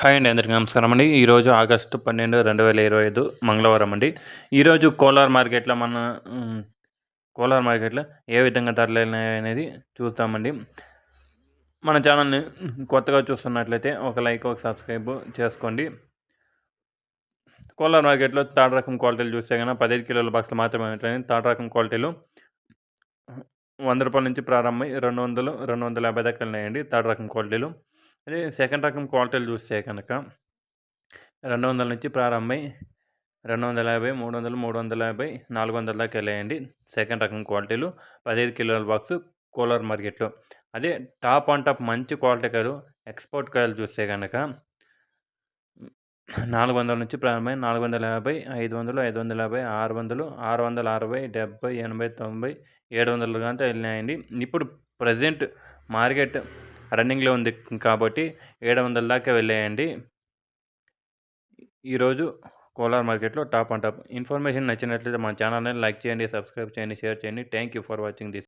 Hi అండి. అందరికీ నమస్కారం అండి. ఈరోజు ఆగస్టు 12, 2025 మంగళవారం అండి. ఈరోజు కోలార్ మార్కెట్‌లో ఏ విధంగా ధరలున్నాయనేది చూద్దామండి. మన ఛానల్‌ని కొత్తగా చూస్తున్నట్లయితే ఒక లైక్, ఒక సబ్స్క్రైబ్ చేసుకోండి. కోలార్ మార్కెట్‌లో థర్డ్ రకం క్వాలిటీలు చూస్తే గనక 15 కిలోల బాక్సులు మాత్రమే ఉంటాయండి. థర్డ్ రకం క్వాలిటీలు రూ. 100 నుంచి ప్రారంభమై 200, 250 దాకా ఉన్నాయండి థర్డ్ రకం క్వాలిటీలు. అదే సెకండ్ రకం క్వాలిటీలు చూస్తే కనుక 200 నుంచి ప్రారంభమై 250, 300, 350, 400 దాకా వెళ్ళాయండి సెకండ్ రకం క్వాలిటీలు 15 కిలోల బాక్సు కోలార్ మార్కెట్‌లో. అదే టాప్ ఆన్ టాప్ మంచి క్వాలిటీ కాయలు, ఎక్స్‌పోర్ట్ కాయలు చూస్తే గనక 400 నుంచి ప్రారంభమై 450, 500, 550, 600, 660, 70, 80, 90, 700 దాకా వెళ్ళినాయండి. ఇప్పుడు ప్రెజెంట్ మార్కెట్ రన్నింగ్‌లో ఉంది కాబట్టి 700 దాకా వెళ్ళాయండి. ఈరోజు కోలార్ మార్కెట్‌లో టాప్ ఆన్ టాప్. ఇన్ఫర్మేషన్ నచ్చినట్లయితే మన ఛానల్‌ని లైక్ చేయండి, సబ్స్క్రైబ్ చేయండి, షేర్ చేయండి. Thank you for watching this.